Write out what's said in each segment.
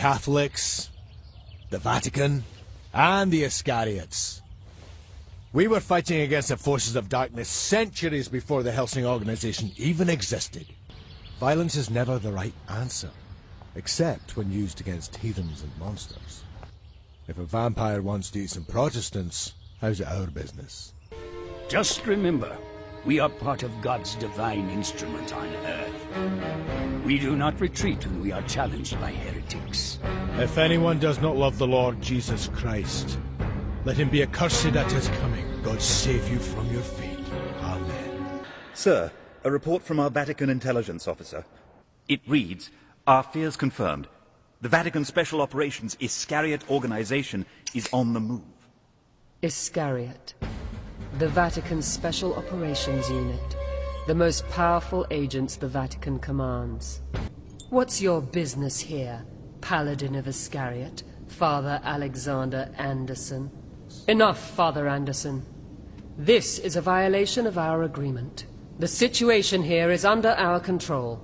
Catholics, the Vatican, and the Iscariots. We were fighting against the forces of darkness centuries before the Helsing organization even existed. Violence is never the right answer, except when used against heathens and monsters. If a vampire wants to eat some Protestants, how's it our business? Just remember, we are part of God's divine instrument on earth. We do not retreat when we are challenged by heretics. If anyone does not love the Lord Jesus Christ, let him be accursed at his coming. God save you from your fate. Amen. Sir, a report from our Vatican intelligence officer. It reads, our fears confirmed. The Vatican Special Operations Iscariot organization is on the move. Iscariot. The Vatican Special Operations Unit. The most powerful agents the Vatican commands. What's your business here, Paladin of Iscariot, Father Alexander Anderson? Enough, Father Anderson. This is a violation of our agreement. The situation here is under our control.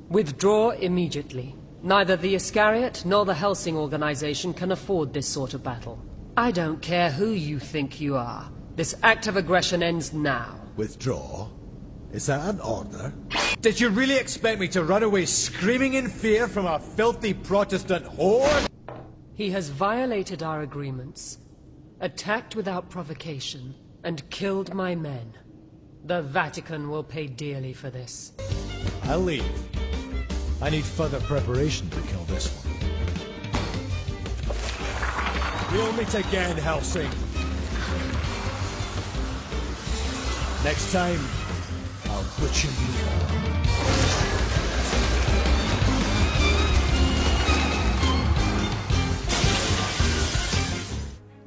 Withdraw immediately. Neither the Iscariot nor the Helsing organization can afford this sort of battle. I don't care who you think you are. This act of aggression ends now. Withdraw? Is that an order? Did you really expect me to run away screaming in fear from a filthy Protestant whore? He has violated our agreements, attacked without provocation, and killed my men. The Vatican will pay dearly for this. I'll leave. I need further preparation to kill this one. We'll meet again, Helsing. Next time, I'll butcher you all.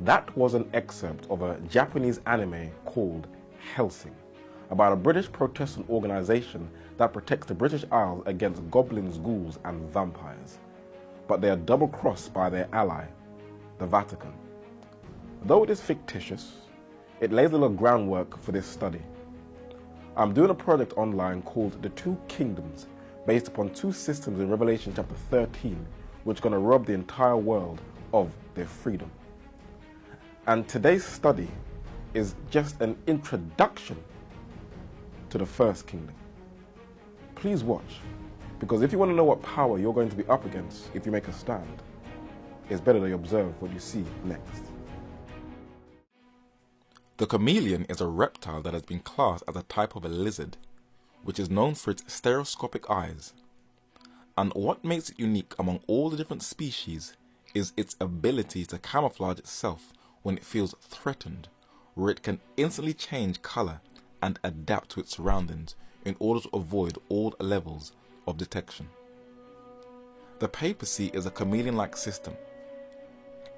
That was an excerpt of a Japanese anime called Helsing, about a British Protestant organization that protects the British Isles against goblins, ghouls, and vampires. But they are double-crossed by their ally, the Vatican. Though it is fictitious, it lays a little groundwork for this study. I'm doing a project online called The Two Kingdoms, based upon two systems in Revelation chapter 13, which are going to rob the entire world of their freedom. And today's study is just an introduction to the first kingdom. Please watch, because if you want to know what power you're going to be up against if you make a stand, it's better that you observe what you see next. The chameleon is a reptile that has been classed as a type of a lizard, which is known for its stereoscopic eyes. And what makes it unique among all the different species is its ability to camouflage itself when it feels threatened, where it can instantly change color and adapt to its surroundings in order to avoid all levels of detection. The papacy is a chameleon-like system.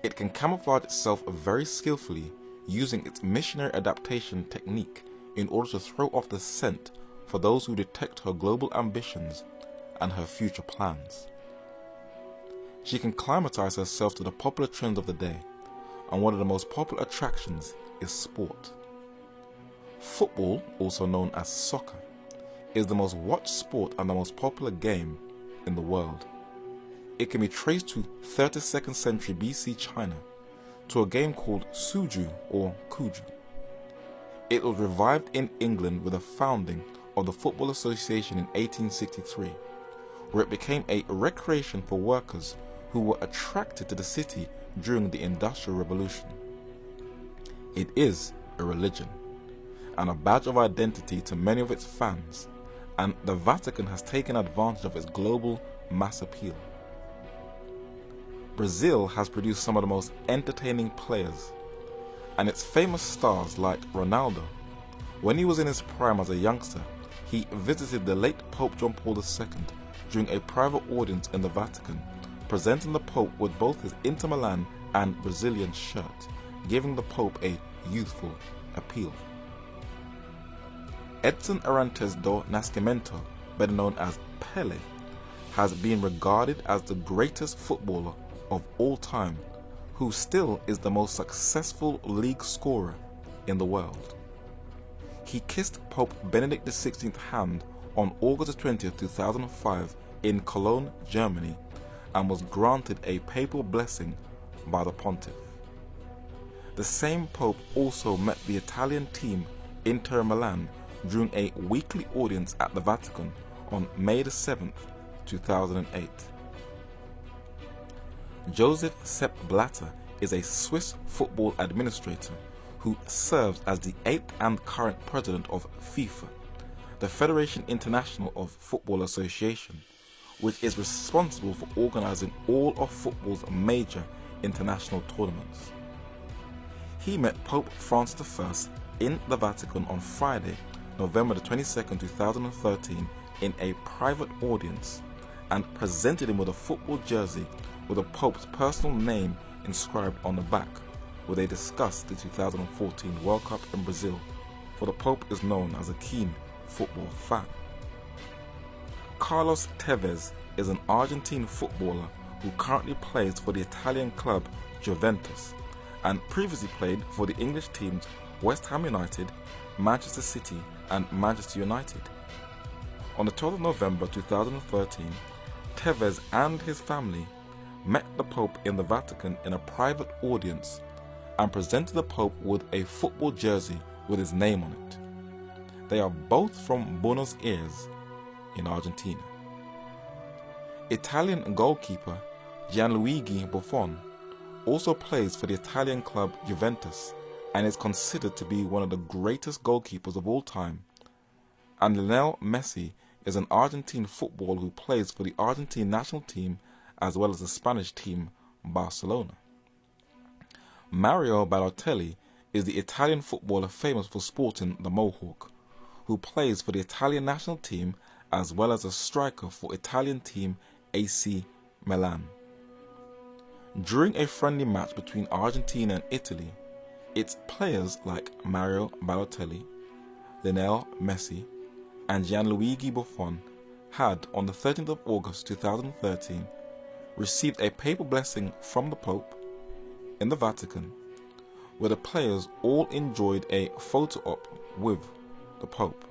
It can camouflage itself very skillfully using its missionary adaptation technique in order to throw off the scent for those who detect her global ambitions and her future plans. She can climatize herself to the popular trends of the day, and one of the most popular attractions is sport. Football, also known as soccer, is the most watched sport and the most popular game in the world. It can be traced to 32nd century BC China, to a game called Suju or Kuju. It was revived in England with the founding of the Football Association in 1863, where it became a recreation for workers who were attracted to the city during the Industrial Revolution. It is a religion and a badge of identity to many of its fans, and the Vatican has taken advantage of its global mass appeal. Brazil has produced some of the most entertaining players, and its famous stars like Ronaldo. When he was in his prime as a youngster, he visited the late Pope John Paul II during a private audience in the Vatican, presenting the Pope with both his Inter Milan and Brazilian shirt, giving the Pope a youthful appeal. Edson Arantes do Nascimento, better known as Pelé, has been regarded as the greatest footballer of all time, who still is the most successful league scorer in the world. He kissed Pope Benedict XVI's hand on August 20, 2005 in Cologne, Germany, and was granted a papal blessing by the pontiff. The same pope also met the Italian team Inter Milan during a weekly audience at the Vatican on May 7, 2008. Joseph Sepp Blatter is a Swiss football administrator who serves as the 8th and current president of FIFA, the Federation International of Football Association, which is responsible for organizing all of football's major international tournaments. He met Pope Francis I in the Vatican on Friday, November 22, 2013, in a private audience and presented him with a football jersey with the Pope's personal name inscribed on the back, where they discussed the 2014 World Cup in Brazil, for the Pope is known as a keen football fan. Carlos Tevez is an Argentine footballer who currently plays for the Italian club Juventus and previously played for the English teams West Ham United, Manchester City and Manchester United. On the 12th of November 2013, Tevez and his family met the Pope in the Vatican in a private audience and presented the Pope with a football jersey with his name on it. They are both from Buenos Aires in Argentina. Italian goalkeeper Gianluigi Buffon also plays for the Italian club Juventus and is considered to be one of the greatest goalkeepers of all time. And Lionel Messi is an Argentine footballer who plays for the Argentine national team as well as the Spanish team Barcelona. Mario Balotelli is the Italian footballer famous for sporting the Mohawk, who plays for the Italian national team as well as a striker for Italian team AC Milan. During a friendly match between Argentina and Italy, its players like Mario Balotelli, Lionel Messi, and Gianluigi Buffon had, on the 13th of August 2013, received a papal blessing from the Pope in the Vatican, where the players all enjoyed a photo op with the Pope.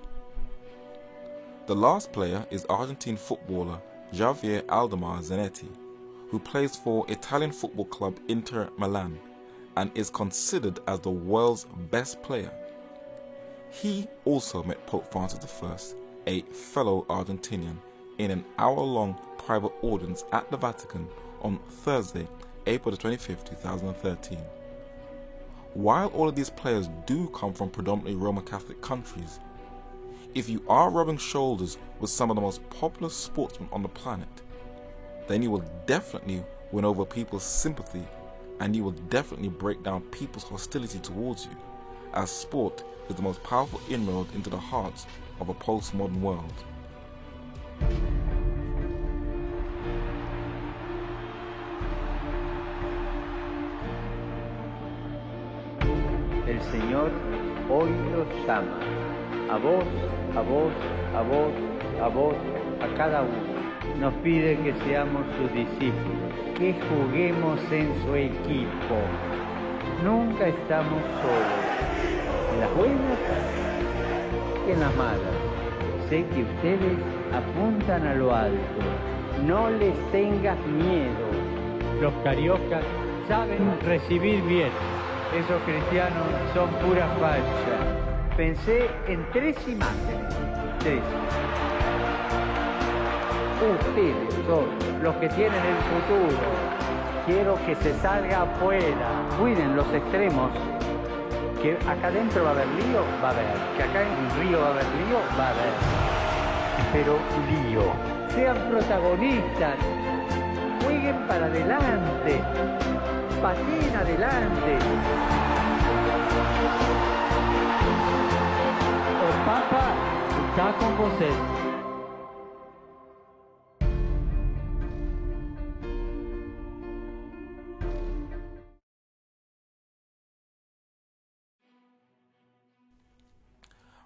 The last player is Argentine footballer Javier Aldemar Zanetti, who plays for Italian football club Inter Milan and is considered as the world's best player. He also met Pope Francis I, a fellow Argentinian, in an hour-long private audience at the Vatican on Thursday, April 25, 2013. While all of these players do come from predominantly Roman Catholic countries, if you are rubbing shoulders with some of the most popular sportsmen on the planet, then you will definitely win over people's sympathy and you will definitely break down people's hostility towards you, as sport is the most powerful inroad into the hearts of a postmodern world. El Señor hoy los llama, a vos, a vos, a vos, a vos, a cada uno. Nos pide que seamos sus discípulos, que juguemos en su equipo. Nunca estamos solos, en las buenas y en las malas. Sé que ustedes apuntan a lo alto. No les tengas miedo. Los cariocas saben recibir bien. Esos cristianos son pura facha. Pensé en 3 imágenes. 3. Ustedes son los que tienen el futuro. Quiero que se salga afuera. Cuiden los extremos. Que acá adentro va a haber lío, va a haber. Que acá en el río va a haber lío, va a haber. Pero lío. Sean protagonistas. Jueguen para adelante. Pateen adelante. El Papa está con vosotros.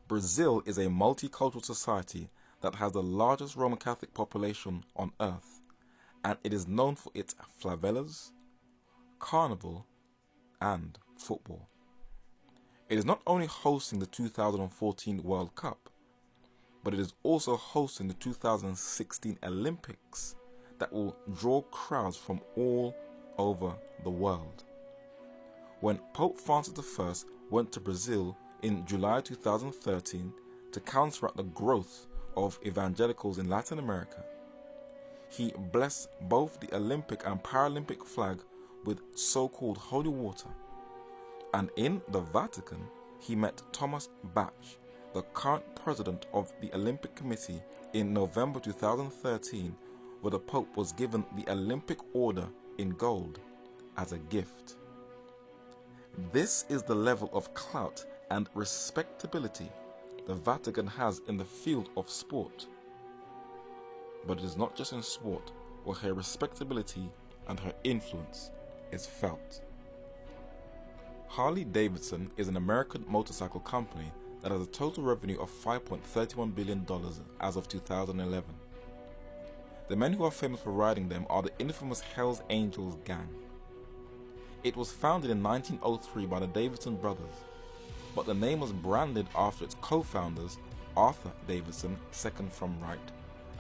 Brazil is a multicultural society that has the largest Roman Catholic population on earth, and it is known for its favelas, carnival, and football. It is not only hosting the 2014 World Cup, but it is also hosting the 2016 Olympics that will draw crowds from all over the world. When Pope Francis I went to Brazil in July 2013 to counteract the growth of evangelicals in Latin America, he blessed both the Olympic and Paralympic flag with so-called holy water. And in the Vatican, he met Thomas Bach, the current president of the Olympic Committee, in November 2013, where the Pope was given the Olympic Order in gold as a gift. This is the level of clout and respectability the Vatican has in the field of sport. But it is not just in sport where her respectability and her influence is felt. Harley-Davidson is an American motorcycle company that has a total revenue of $5.31 billion as of 2011. The men who are famous for riding them are the infamous Hells Angels gang. It was founded in 1903 by the Davidson brothers, but the name was branded after its co-founders, Arthur Davidson, second from right,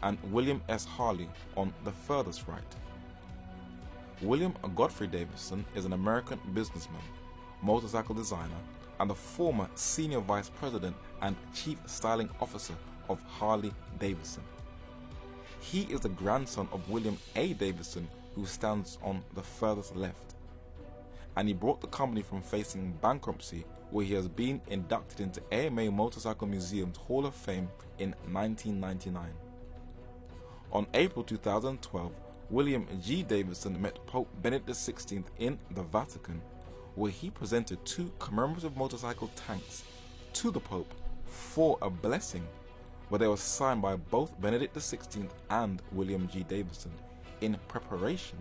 and William S. Harley on the furthest right. William Godfrey Davidson is an American businessman, motorcycle designer, and the former senior vice president and chief styling officer of Harley-Davidson. He is the grandson of William A. Davidson, who stands on the furthest left, and he brought the company from facing bankruptcy, where he has been inducted into AMA Motorcycle Museum's Hall of Fame in 1999. On April 2012, William G. Davidson met Pope Benedict XVI in the Vatican, where he presented 2 commemorative motorcycle tanks to the Pope for a blessing, where they were signed by both Benedict XVI and William G. Davidson in preparation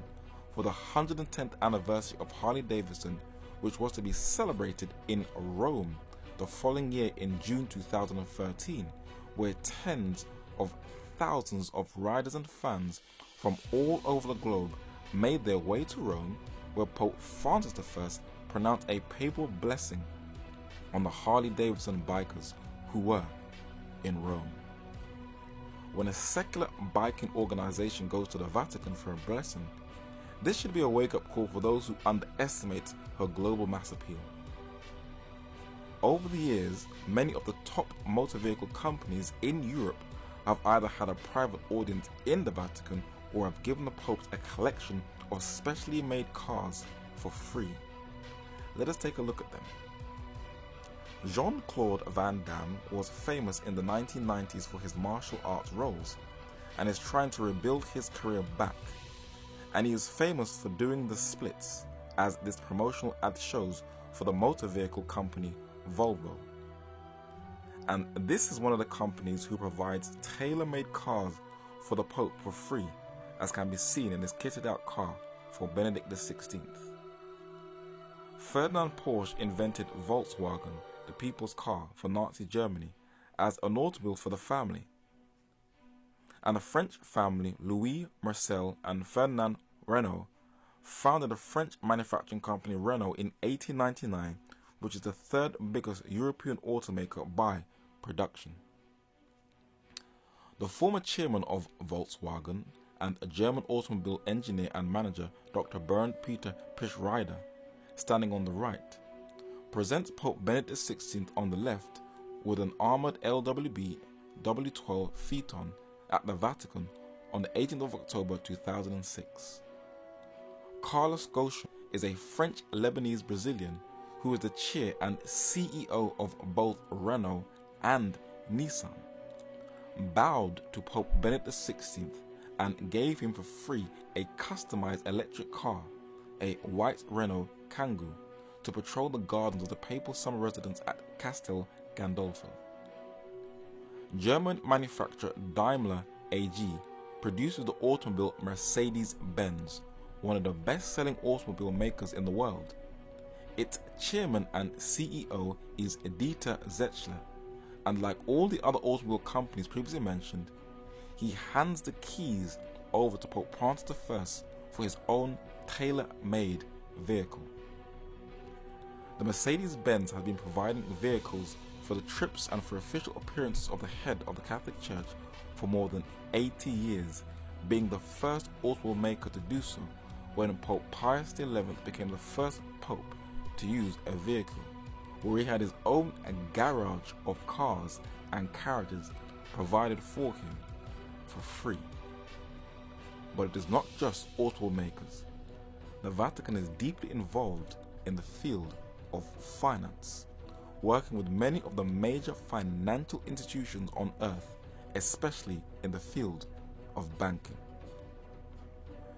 for the 110th anniversary of Harley-Davidson, which was to be celebrated in Rome the following year in June 2013, where tens of thousands of riders and fans from all over the globe made their way to Rome, where Pope Francis I pronounced a papal blessing on the Harley-Davidson bikers who were in Rome. When a secular biking organization goes to the Vatican for a blessing, this should be a wake-up call for those who underestimate her global mass appeal. Over the years, many of the top motor vehicle companies in Europe have either had a private audience in the Vatican or have given the popes a collection of specially made cars for free. Let us take a look at them. Jean-Claude Van Damme was famous in the 1990s for his martial arts roles and is trying to rebuild his career back. And he is famous for doing the splits, as this promotional ad shows, for the motor vehicle company Volvo. And this is one of the companies who provides tailor-made cars for the Pope for free, as can be seen in this kitted out car for Benedict XVI. Ferdinand Porsche invented Volkswagen, the people's car for Nazi Germany, as an automobile for the family. And the French family Louis Marcel and Ferdinand Renault founded the French manufacturing company Renault in 1899, which is the 3rd biggest European automaker by production. The former chairman of Volkswagen and a German automobile engineer and manager, Dr. Bernd Peter Pischreiter, standing on the right, presents Pope Benedict XVI on the left with an armored LWB W12 Phaeton at the Vatican on the 18th of October 2006. Carlos Ghosn is a French-Lebanese Brazilian who is the chair and CEO of both Renault and Nissan, bowed to Pope Benedict XVI and gave him for free a customized electric car, a white Renault Kangoo, to patrol the gardens of the papal summer residence at Castel Gandolfo. German manufacturer Daimler AG produces the automobile Mercedes-Benz, one of the best-selling automobile makers in the world. Its chairman and CEO is Dieter Zetsche, and like all the other automobile companies previously mentioned, he hands the keys over to Pope Francis I for his own tailor-made vehicle. The Mercedes-Benz has been providing vehicles for the trips and for official appearances of the head of the Catholic Church for more than 80 years, being the first automobile maker to do so when Pope Pius XI became the first pope to use a vehicle, where he had his own garage of cars and carriages provided for him for free. But it is not just automobile makers. The Vatican is deeply involved in the field of finance, working with many of the major financial institutions on earth, especially in the field of banking.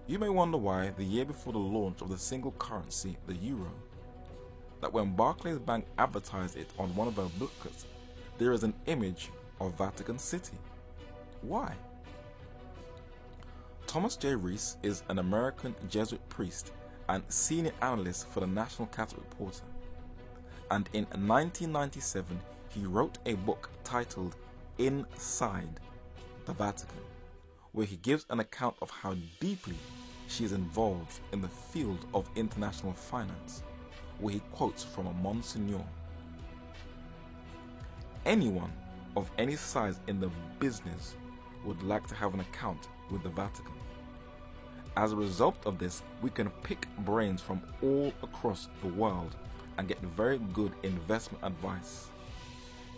You may wonder why, the year before the launch of the single currency, the euro, that when Barclays Bank advertised it on one of their booklets, there is an image of Vatican City. Why? Thomas J. Rees is an American Jesuit priest and senior analyst for the National Catholic Reporter. And in 1997, he wrote a book titled Inside the Vatican, where he gives an account of how deeply she is involved in the field of international finance, where he quotes from a Monsignor. Anyone of any size in the business would like to have an account with the Vatican. As a result of this, we can pick brains from all across the world and get very good investment advice.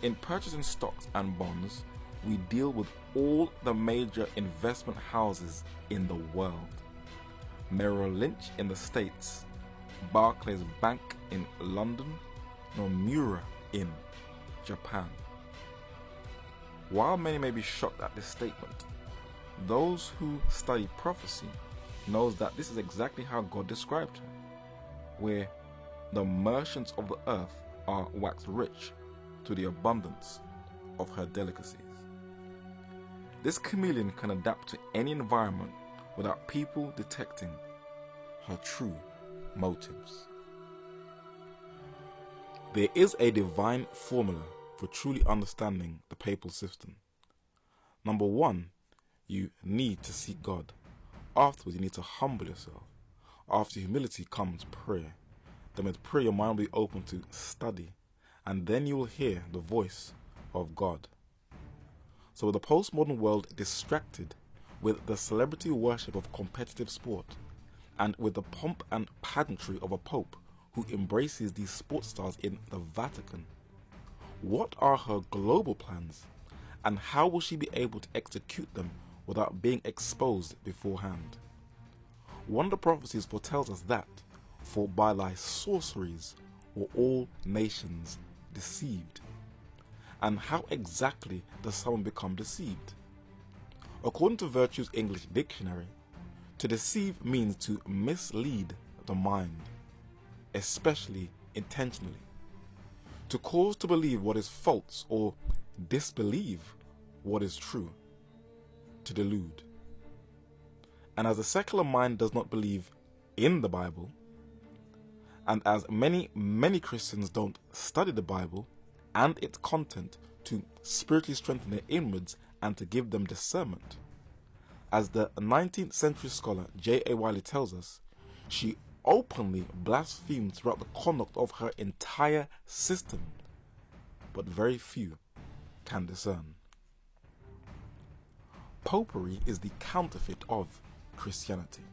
In purchasing stocks and bonds, we deal with all the major investment houses in the world. Merrill Lynch in the States, Barclays Bank in London, Nomura in Japan. While many may be shocked at this statement, those who study prophecy knows that this is exactly how God described her, where the merchants of the earth are waxed rich to the abundance of her delicacies. This chameleon can adapt to any environment without people detecting her true motives. There is a divine formula for truly understanding the papal system. Number one, you need to seek God. Afterwards, you need to humble yourself. After humility comes prayer. Then with prayer, your mind will be open to study, and then you will hear the voice of God. So with the postmodern world distracted with the celebrity worship of competitive sport, and with the pomp and pageantry of a pope who embraces these sports stars in the Vatican, what are her global plans, and how will she be able to execute them without being exposed beforehand? One of the prophecies foretells us that, for by thy sorceries were all nations deceived. And how exactly does someone become deceived? According to Virtue's English Dictionary, to deceive means to mislead the mind, especially intentionally. To cause to believe what is false or disbelieve what is true. To delude. And as the secular mind does not believe in the Bible, and as many Christians don't study the Bible and its content to spiritually strengthen their inwards and to give them discernment, as the 19th century scholar J.A. Wiley tells us, she openly blasphemed throughout the conduct of her entire system, but very few can discern. Popery is the counterfeit of Christianity.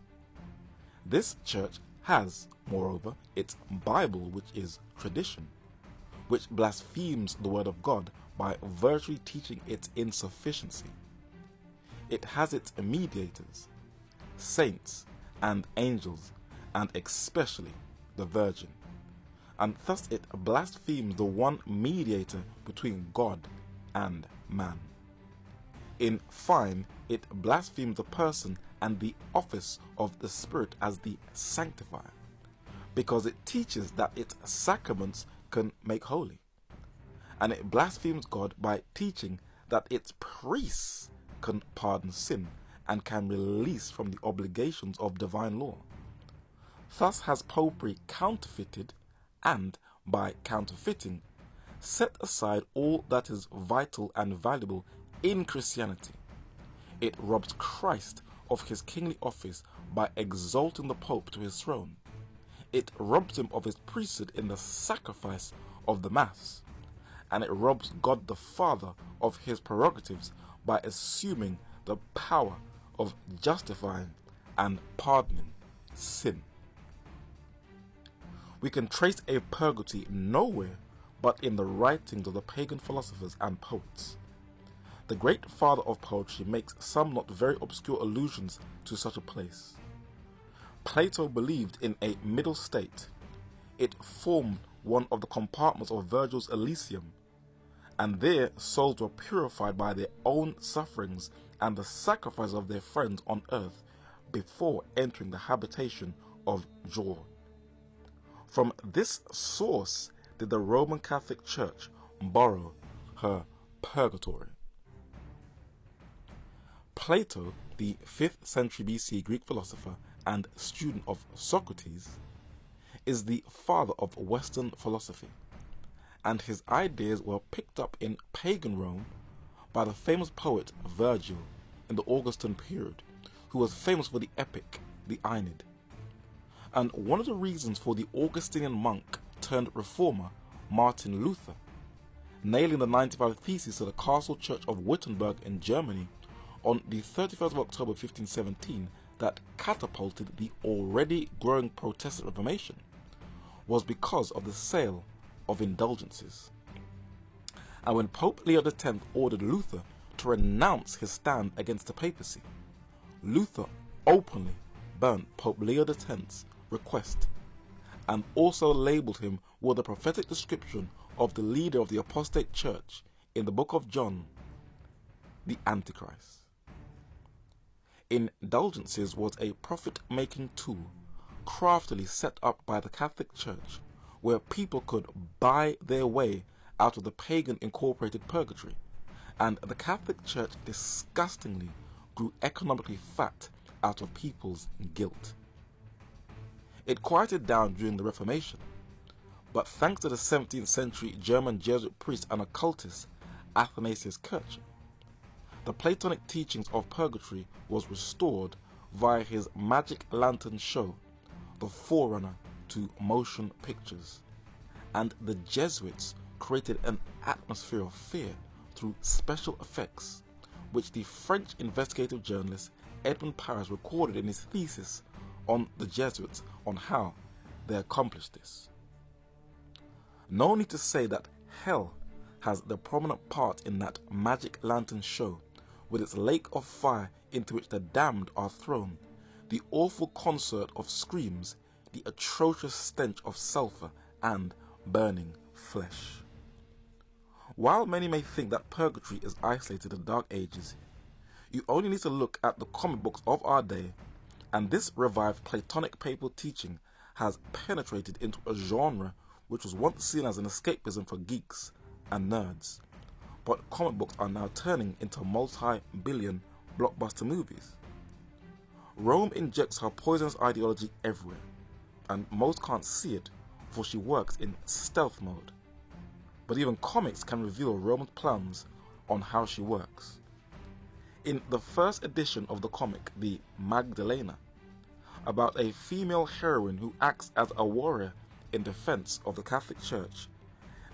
This church has, moreover, its Bible, which is tradition, which blasphemes the word of God by virtually teaching its insufficiency. It has its mediators, saints and angels, and especially the Virgin, and thus it blasphemes the one mediator between God and man. In fine, it blasphemes the person and the office of the Spirit as the sanctifier, because it teaches that its sacraments can make holy, and it blasphemes God by teaching that its priests can pardon sin and can release from the obligations of divine law. Thus has Popery counterfeited and, by counterfeiting, set aside all that is vital and valuable in Christianity. It robs Christ of his kingly office by exalting the Pope to his throne. It robs him of his priesthood in the sacrifice of the Mass, and it robs God the Father of his prerogatives by assuming the power of justifying and pardoning sin. We can trace a purgatory nowhere but in the writings of the pagan philosophers and poets. The great father of poetry makes some not very obscure allusions to such a place. Plato believed in a middle state. It formed one of the compartments of Virgil's Elysium, and there souls were purified by their own sufferings and the sacrifice of their friends on earth before entering the habitation of joy. From this source did the Roman Catholic Church borrow her purgatory. Plato, the 5th century BC Greek philosopher and student of Socrates, is the father of Western philosophy, and his ideas were picked up in pagan Rome by the famous poet Virgil in the Augustan period, who was famous for the epic, the Aeneid. And one of the reasons for the Augustinian monk turned reformer Martin Luther nailing the 95 Theses to the castle church of Wittenberg in Germany on the 31st of October 1517 that catapulted the already growing Protestant Reformation was because of the sale of indulgences. And when Pope Leo X ordered Luther to renounce his stand against the papacy, Luther openly burnt Pope Leo X's request and also labelled him with a prophetic description of the leader of the apostate church in the book of John, the Antichrist. Indulgences was a profit-making tool craftily set up by the Catholic Church where people could buy their way out of the pagan incorporated purgatory, and the Catholic Church disgustingly grew economically fat out of people's guilt. It quieted down during the Reformation, but thanks to the 17th century German Jesuit priest and occultist Athanasius Kircher, the Platonic teachings of purgatory was restored via his magic lantern show, the forerunner to motion pictures, and the Jesuits created an atmosphere of fear through special effects, which the French investigative journalist Edmond Paris recorded in his thesis on the Jesuits on how they accomplished this. No need to say that hell has the prominent part in that magic lantern show, with its lake of fire into which the damned are thrown, the awful concert of screams, the atrocious stench of sulphur and burning flesh. While many may think that purgatory is isolated to the Dark Ages, you only need to look at the comic books of our day, and this revived Platonic papal teaching has penetrated into a genre which was once seen as an escapism for geeks and nerds. But comic books are now turning into multi-billion blockbuster movies. Rome injects her poisonous ideology everywhere, and most can't see it, for she works in stealth mode. But even comics can reveal Rome's plans on how she works. In the first edition of the comic, The Magdalena, about a female heroine who acts as a warrior in defense of the Catholic Church,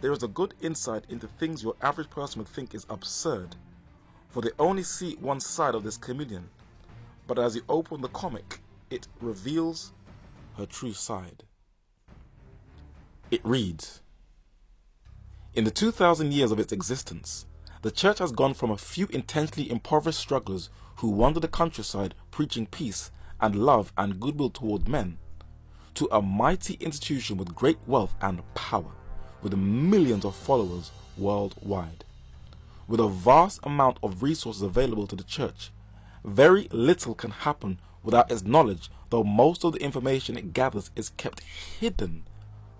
there is a good insight into things your average person would think is absurd, for they only see one side of this comedian, but as you open the comic, it reveals her true side. It reads, "In the 2,000 years of its existence, the Church has gone from a few intensely impoverished strugglers who wander the countryside preaching peace and love and goodwill toward men, to a mighty institution with great wealth and power, with millions of followers worldwide. With a vast amount of resources available to the Church, very little can happen without its knowledge, though most of the information it gathers is kept hidden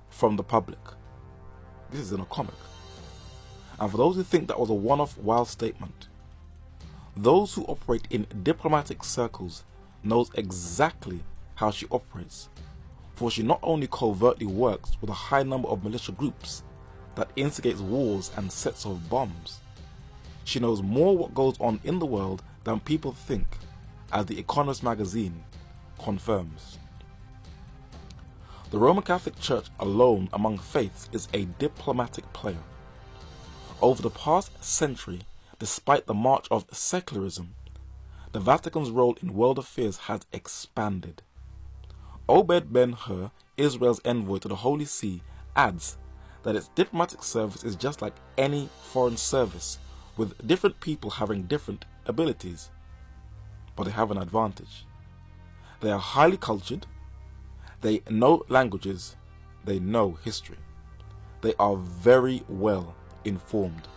from the public." This is in a comic. And for those who think that was a one-off wild statement, those who operate in diplomatic circles knows exactly how she operates, for she not only covertly works with a high number of militia groups that instigates wars and sets off bombs, she knows more what goes on in the world than people think, as The Economist magazine confirms. The Roman Catholic Church alone among faiths is a diplomatic player. Over the past century, despite the march of secularism, the Vatican's role in world affairs has expanded. Obed Ben-Hur, Israel's envoy to the Holy See, adds that its diplomatic service is just like any foreign service, with different people having different abilities. But they have an advantage. They are highly cultured, they know languages, they know history. They are very well informed.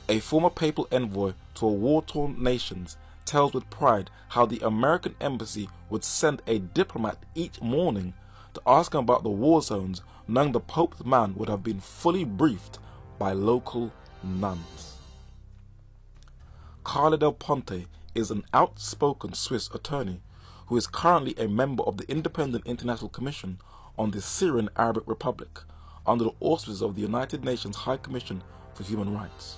A former papal envoy to a war-torn nations tells with pride how the American embassy would send a diplomat each morning to ask him about the war zones, knowing the Pope's man would have been fully briefed by local nuns. Carla Del Ponte is an outspoken Swiss attorney who is currently a member of the Independent International Commission on the Syrian Arabic Republic under the auspices of the United Nations High Commission for Human Rights.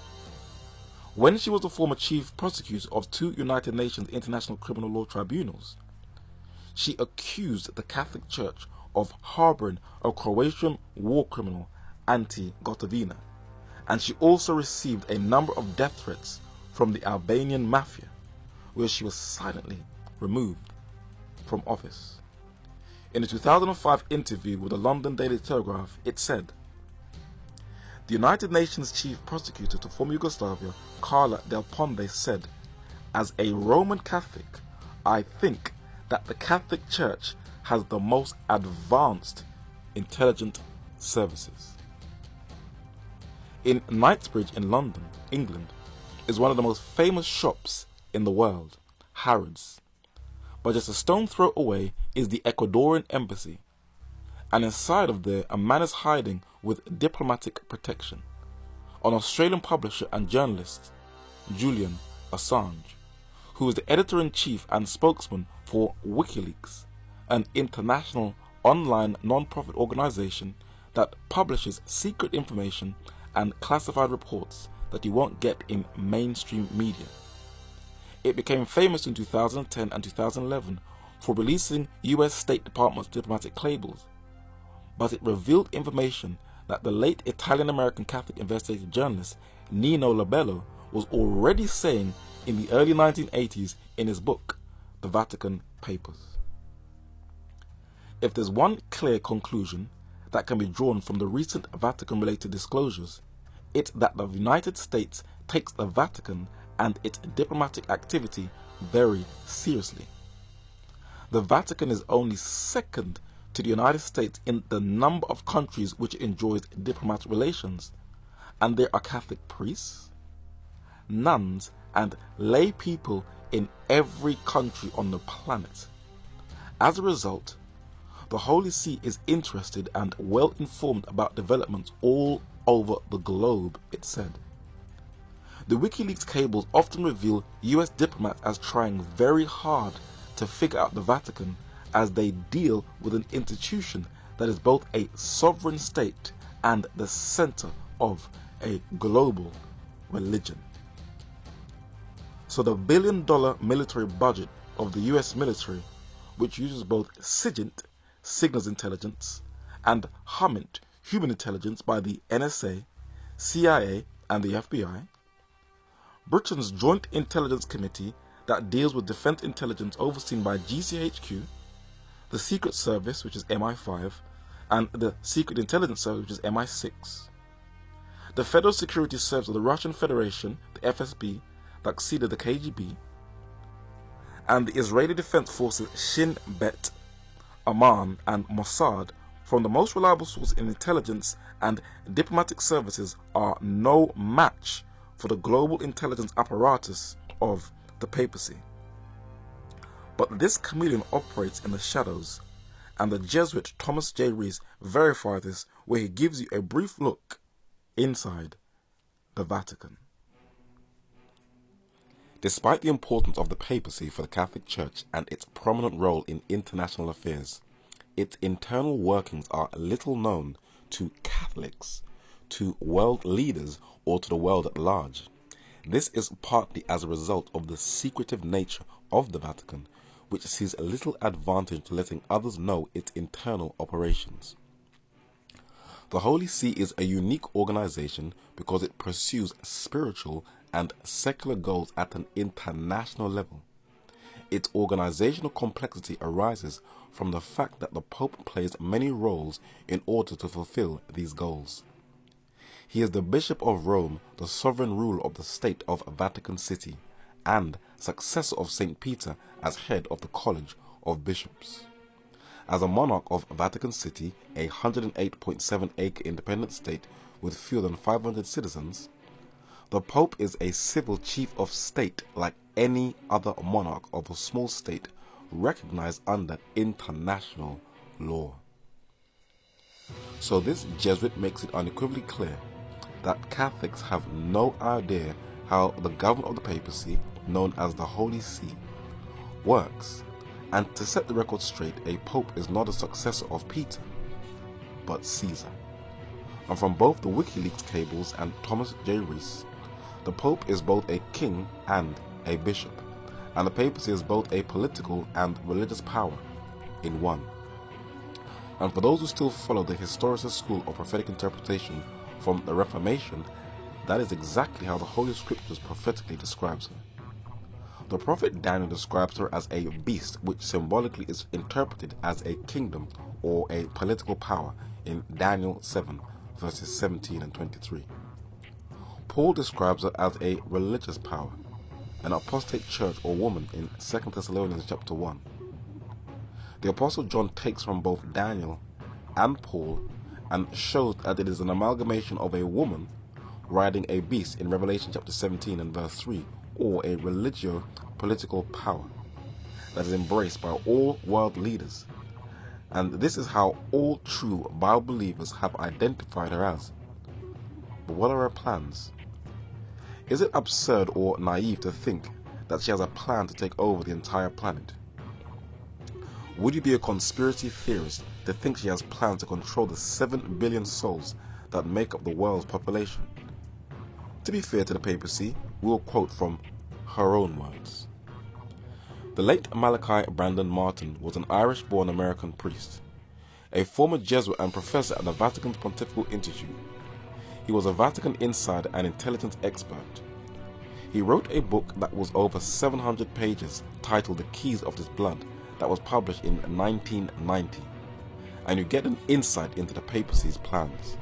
When she was the former chief prosecutor of 2 United Nations International Criminal Law Tribunals, she accused the Catholic Church of harboring a Croatian war criminal, Ante Gotovina, and she also received a number of death threats from the Albanian mafia, where she was silently removed from office. In a 2005 interview with the London Daily Telegraph, it said, "The United Nations Chief Prosecutor to former Yugoslavia, Carla Del Ponte, said, 'As a Roman Catholic, I think that the Catholic Church has the most advanced intelligence services.'" In Knightsbridge in London, England, is one of the most famous shops in the world, Harrods. But just a stone's throw away is the Ecuadorian embassy, and inside of there a man is hiding with diplomatic protection. An Australian publisher and journalist, Julian Assange, who is the editor-in-chief and spokesman for WikiLeaks, an international online non-profit organization that publishes secret information and classified reports that you won't get in mainstream media. It became famous in 2010 and 2011 for releasing US State Department's diplomatic cables, but it revealed information that the late Italian-American Catholic investigative journalist Nino Labello was already saying in the early 1980s in his book, The Vatican Papers. If there's one clear conclusion that can be drawn from the recent Vatican-related disclosures, it's that the United States takes the Vatican and its diplomatic activity very seriously. The Vatican is only second to the United States in the number of countries which it enjoys diplomatic relations, and there are Catholic priests, nuns, and lay people in every country on the planet. As a result, the Holy See is interested and well informed about developments all over the globe, it said. The WikiLeaks cables often reveal US diplomats as trying very hard to figure out the Vatican as they deal with an institution that is both a sovereign state and the center of a global religion. So the billion-dollar military budget of the US military, which uses both SIGINT, Signals Intelligence, and HUMINT, Human Intelligence by the NSA, CIA, and the FBI, Britain's Joint Intelligence Committee that deals with defense intelligence overseen by GCHQ, the Secret Service, which is MI5, and the Secret Intelligence Service, which is MI6, the Federal Security Service of the Russian Federation, the FSB, that succeeded the KGB, and the Israeli Defense Forces Shin Bet, Amman, and Mossad, from the most reliable sources in intelligence and diplomatic services, are no match for the global intelligence apparatus of the papacy. But this chameleon operates in the shadows, and the Jesuit Thomas J. Rees verifies this, where he gives you a brief look inside the Vatican. Despite the importance of the papacy for the Catholic Church and its prominent role in international affairs, its internal workings are little known to Catholics, to world leaders, or to the world at large. This is partly as a result of the secretive nature of the Vatican, which sees little advantage to letting others know its internal operations. The Holy See is a unique organization because it pursues spiritual and secular goals at an international level. Its organizational complexity arises from the fact that the Pope plays many roles in order to fulfill these goals. He is the Bishop of Rome, the sovereign ruler of the state of Vatican City, and successor of St. Peter as head of the College of Bishops. As a monarch of Vatican City, a 108.7-acre independent state with fewer than 500 citizens, the Pope is a civil chief of state like any other monarch of a small state recognized under international law. So this Jesuit makes it unequivocally clear that Catholics have no idea how the government of the papacy, known as the Holy See, works, and to set the record straight, a Pope is not a successor of Peter, but Caesar. And from both the WikiLeaks cables and Thomas J. Rees, the Pope is both a king and a bishop, and the papacy is both a political and religious power in one. And for those who still follow the historicist school of prophetic interpretation from the Reformation, that is exactly how the Holy Scriptures prophetically describes her. The prophet Daniel describes her as a beast, which symbolically is interpreted as a kingdom or a political power in Daniel 7 verses 17 and 23. Paul describes her as a religious power, an apostate church or woman in 2 Thessalonians chapter 1. The Apostle John takes from both Daniel and Paul and shows that it is an amalgamation of a woman riding a beast in Revelation chapter 17 and verse 3, or a religio-political power that is embraced by all world leaders. And this is how all true Bible believers have identified her as. But what are her plans? Is it absurd or naive to think that she has a plan to take over the entire planet? Would you be a conspiracy theorist to think she has plans to control the 7 billion souls that make up the world's population? To be fair to the papacy, we will quote from her own words. The late Malachi Brandon Martin was an Irish-born American priest, a former Jesuit and professor at the Vatican's Pontifical Institute. He was a Vatican insider and intelligence expert. He wrote a book that was over 700 pages titled The Keys of This Blood that was published in 1990, and you get an insight into the papacy's plans.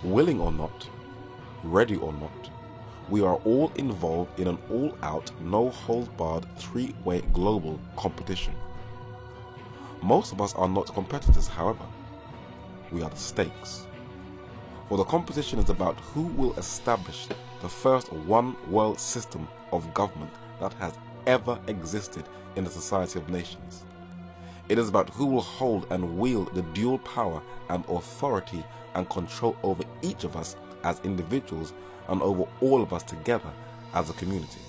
Willing or not, ready or not, we are all involved in an all-out, no-holds-barred, three-way global competition. Most of us are not competitors, however. We are the stakes. For the competition is about who will establish the first one-world system of government that has ever existed in the Society of Nations. It is about who will hold and wield the dual power and authority and control over each of us as individuals and over all of us together as a community.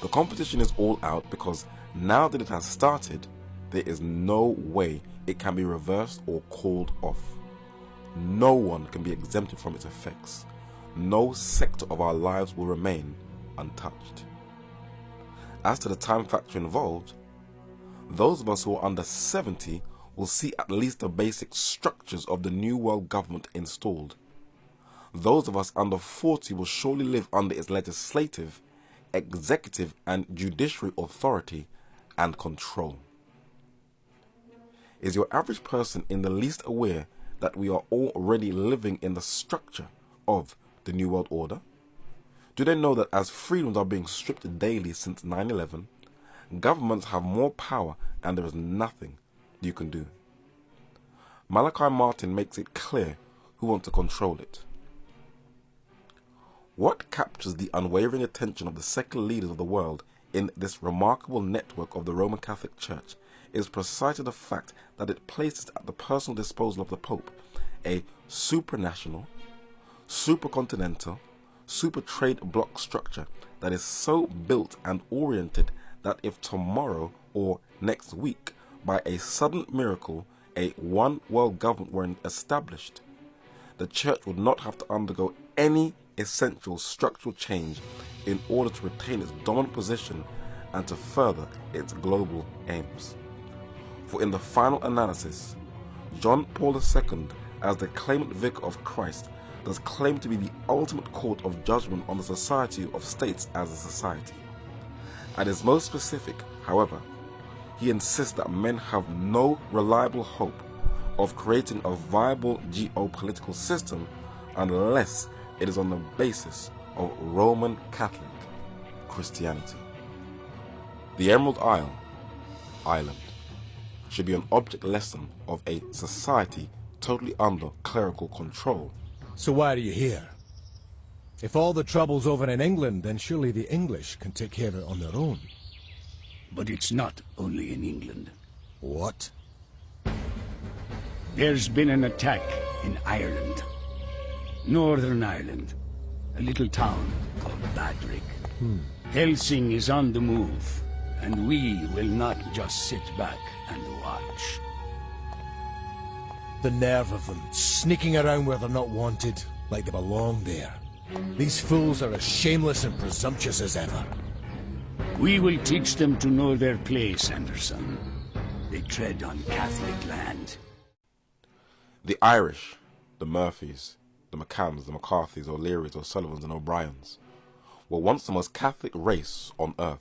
The competition is all out because now that it has started, there is no way it can be reversed or called off. No one can be exempted from its effects. No sector of our lives will remain untouched. As to the time factor involved, those of us who are under 70 will see at least the basic structures of the New World Government installed. Those of us under 40 will surely live under its legislative, executive and judiciary authority and control. Is your average person in the least aware that we are already living in the structure of the New World Order? Do they know that as freedoms are being stripped daily since 9/11, governments have more power and there is nothing you can do? Malachi Martin makes it clear who wants to control it. What captures the unwavering attention of the secular leaders of the world in this remarkable network of the Roman Catholic Church is precisely the fact that it places at the personal disposal of the Pope a supranational, supercontinental, super trade bloc structure that is so built and oriented that if tomorrow or next week, by a sudden miracle, a one world government were established, the Church would not have to undergo any essential structural change in order to retain its dominant position and to further its global aims. For in the final analysis, John Paul II, as the claimant vicar of Christ, does claim to be the ultimate court of judgment on the society of states as a society. At his most specific, however, he insists that men have no reliable hope of creating a viable geopolitical system unless it is on the basis of Roman Catholic Christianity. The Emerald Isle, Ireland, should be an object lesson of a society totally under clerical control. So why are you here? If all the trouble's over in England, then surely the English can take care of it on their own. But it's not only in England. What? There's been an attack in Ireland. Northern Ireland. A little town called Badrick. Helsing is on the move, and we will not just sit back and watch. The nerve of them, sneaking around where they're not wanted, like they belong there. These fools are as shameless and presumptuous as ever. We will teach them to know their place, Anderson. They tread on Catholic land. The Irish, the Murphys, the McCanns, the McCarthys, O'Learys, O'Sullivans and O'Briens were once the most Catholic race on earth,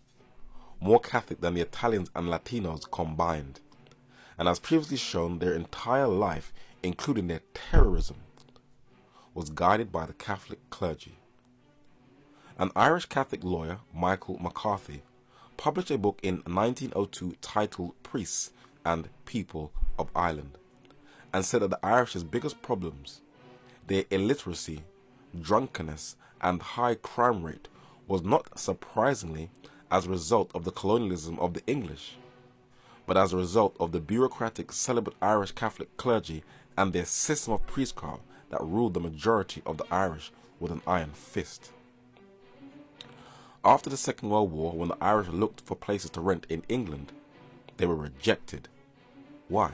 more Catholic than the Italians and Latinos combined, and as previously shown, their entire life, including their terrorism, was guided by the Catholic clergy. An Irish Catholic lawyer, Michael McCarthy, published a book in 1902 titled Priests and People of Ireland, and said that the Irish's biggest problems, their illiteracy, drunkenness, and high crime rate, was not surprisingly as a result of the colonialism of the English, but as a result of the bureaucratic celibate Irish Catholic clergy and their system of priestcraft that ruled the majority of the Irish with an iron fist. After the Second World War, when the Irish looked for places to rent in England, they were rejected. Why?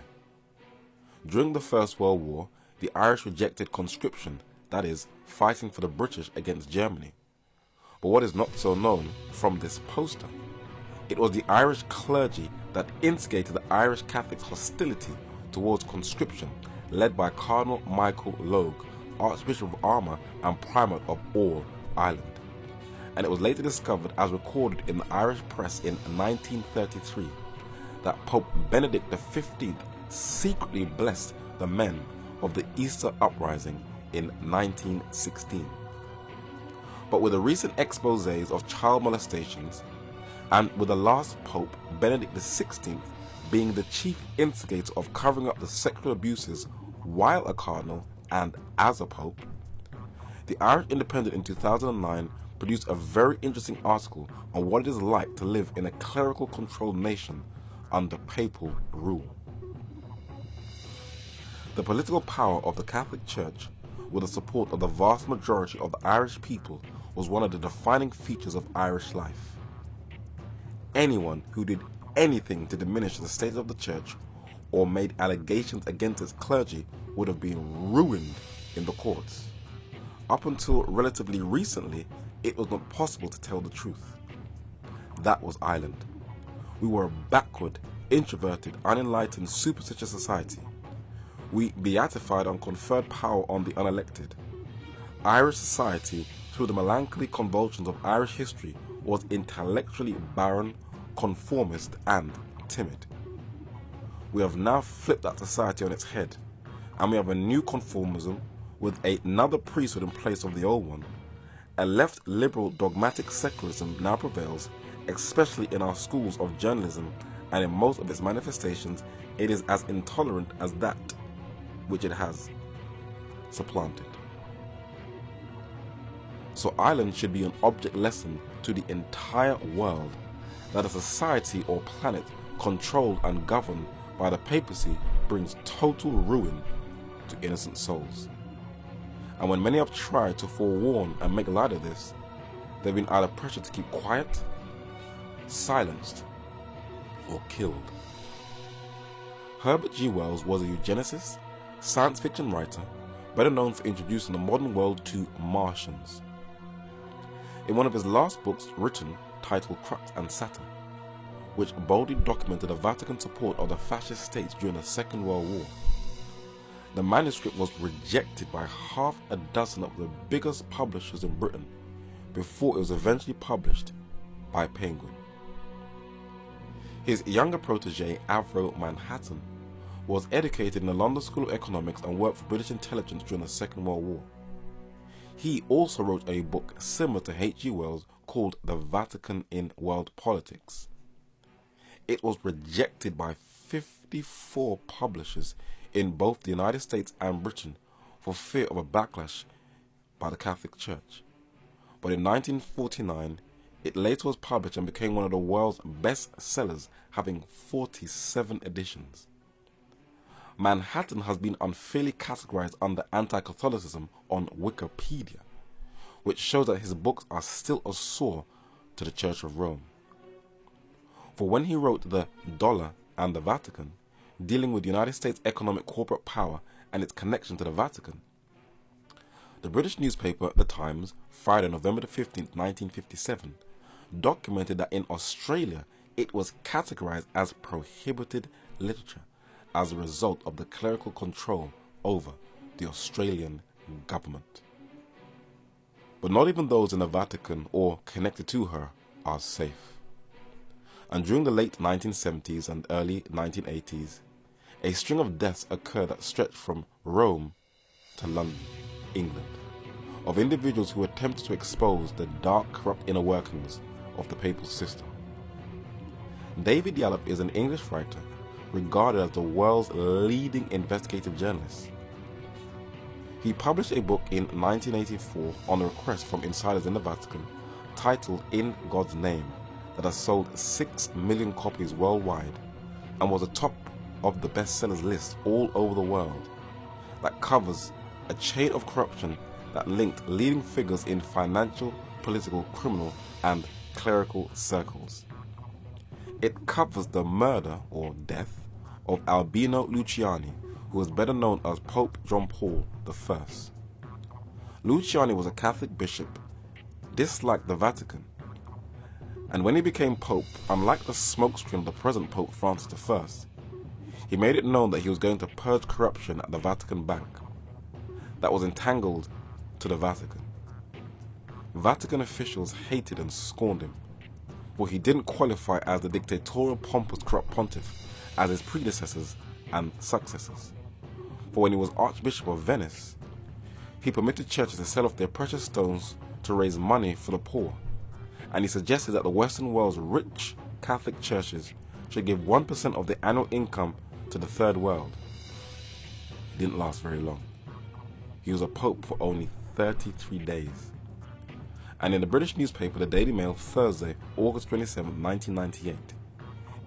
During the First World War, the Irish rejected conscription, that is, fighting for the British against Germany. But what is not so known from this poster, it was the Irish clergy that instigated the Irish Catholics' hostility towards conscription, led by Cardinal Michael Logue, Archbishop of Armagh and Primate of all Ireland. And it was later discovered, as recorded in the Irish press in 1933, that Pope Benedict XV secretly blessed the men of the Easter Uprising in 1916. But with the recent exposés of child molestations, and with the last Pope, Benedict XVI, being the chief instigator of covering up the sexual abuses while a cardinal and as a pope, the Irish Independent in 2009 produced a very interesting article on what it is like to live in a clerical controlled nation under papal rule. The political power of the Catholic Church, with the support of the vast majority of the Irish people, was one of the defining features of Irish life. Anyone who did anything to diminish the status of the Church or made allegations against its clergy would have been ruined in the courts. Up until relatively recently, it was not possible to tell the truth. That was Ireland. We were a backward, introverted, unenlightened, superstitious society. We beatified and conferred power on the unelected. Irish society, through the melancholy convulsions of Irish history, was intellectually barren, conformist, and timid. We have now flipped that society on its head, and we have a new conformism with another priesthood in place of the old one. A left liberal dogmatic secularism now prevails, especially in our schools of journalism, and in most of its manifestations it is as intolerant as that which it has supplanted. So Ireland should be an object lesson to the entire world that a society or planet controlled and governed by the papacy brings total ruin to innocent souls. And when many have tried to forewarn and make light of this, they've been either pressured to keep quiet, silenced, or killed. Herbert G. Wells was a eugenicist, science fiction writer, better known for introducing the modern world to Martians. In one of his last books written, titled Crux Ansata, which boldly documented the Vatican support of the fascist states during the Second World War, the manuscript was rejected by half a dozen of the biggest publishers in Britain before it was eventually published by Penguin. His younger protege, Avro Manhattan, was educated in the London School of Economics and worked for British intelligence during the Second World War. He also wrote a book similar to H.G. Wells called The Vatican in World Politics. It was rejected by 54 publishers in both the United States and Britain for fear of a backlash by the Catholic Church. But in 1949, it later was published and became one of the world's best sellers, having 47 editions. Manhattan has been unfairly categorized under anti-Catholicism on Wikipedia, which shows that his books are still a sore to the Church of Rome. For when he wrote The Dollar and the Vatican, dealing with the United States economic corporate power and its connection to the Vatican, the British newspaper The Times, Friday, November 15, 1957, documented that in Australia it was categorized as prohibited literature as a result of the clerical control over the Australian government. But not even those in the Vatican or connected to her are safe. And during the late 1970s and early 1980s, a string of deaths occurred that stretched from Rome to London, England, of individuals who attempted to expose the dark, corrupt inner workings of the papal system. David Yallop is an English writer regarded as the world's leading investigative journalist. He published a book in 1984 on a request from insiders in the Vatican titled In God's Name that has sold 6 million copies worldwide and was atop of the bestsellers list all over the world, that covers a chain of corruption that linked leading figures in financial, political, criminal and clerical circles. It covers the murder or death of Albino Luciani, who was better known as Pope John Paul I. Luciani was a Catholic bishop, disliked the Vatican, and when he became Pope, unlike the smokescreen of the present Pope Francis I, he made it known that he was going to purge corruption at the Vatican Bank that was entangled to the Vatican. Vatican officials hated and scorned him, for he didn't qualify as the dictatorial, pompous, corrupt pontiff as his predecessors and successors. For when he was Archbishop of Venice, he permitted churches to sell off their precious stones to raise money for the poor, and he suggested that the Western world's rich Catholic churches should give 1% of their annual income to the Third World. It didn't last very long. He was a pope for only 33 days. And in the British newspaper The Daily Mail, Thursday, August 27, 1998,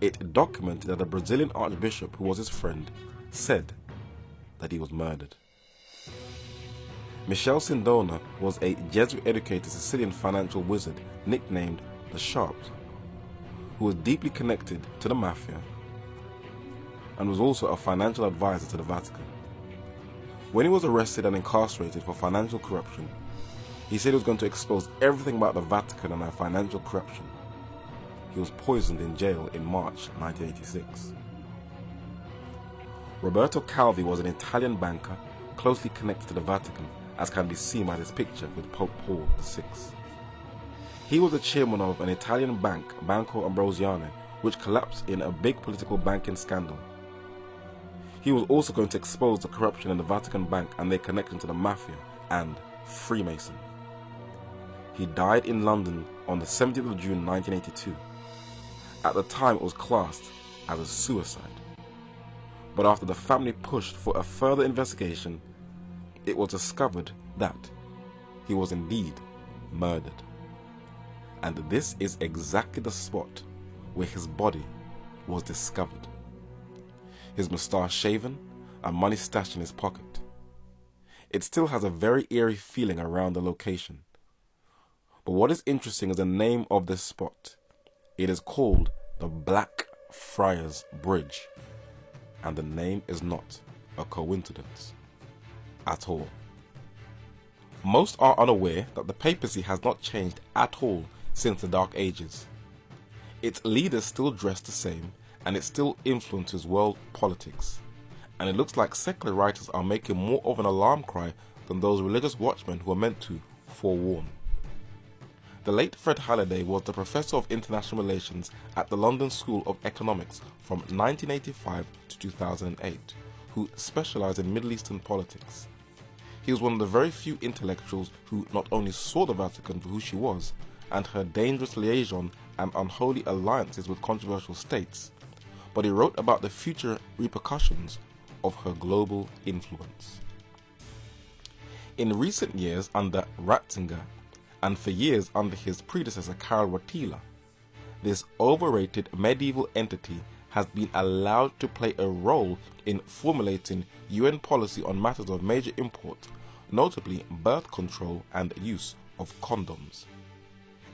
it documented that a Brazilian archbishop who was his friend said that he was murdered. Michel Sindona was a Jesuit-educated Sicilian financial wizard nicknamed the Sharps, who was deeply connected to the mafia and was also a financial advisor to the Vatican. When he was arrested and incarcerated for financial corruption, he said he was going to expose everything about the Vatican and their financial corruption. He was poisoned in jail in March 1986. Roberto Calvi was an Italian banker closely connected to the Vatican, as can be seen by this picture with Pope Paul VI. He was the chairman of an Italian bank, Banco Ambrosiano, which collapsed in a big political banking scandal. He was also going to expose the corruption in the Vatican Bank and their connection to the mafia and Freemason. He died in London on the 17th of June 1982. At the time it was classed as a suicide. But after the family pushed for a further investigation, it was discovered that he was indeed murdered. And this is exactly the spot where his body was discovered. His moustache shaven and money stashed in his pocket. It still has a very eerie feeling around the location. But what is interesting is the name of this spot. It is called the Blackfriars Bridge, and the name is not a coincidence at all. Most are unaware that the papacy has not changed at all since the Dark Ages. Its leaders still dress the same, and it still influences world politics. And it looks like secular writers are making more of an alarm cry than those religious watchmen who are meant to forewarn. The late Fred Halliday was the Professor of International Relations at the London School of Economics from 1985 to 2008, who specialized in Middle Eastern politics. He was one of the very few intellectuals who not only saw the Vatican for who she was, and her dangerous liaison and unholy alliances with controversial states, but he wrote about the future repercussions of her global influence. In recent years under Ratzinger, and for years under his predecessor Karl Wojtyla, this overrated medieval entity has been allowed to play a role in formulating UN policy on matters of major import, notably birth control and use of condoms.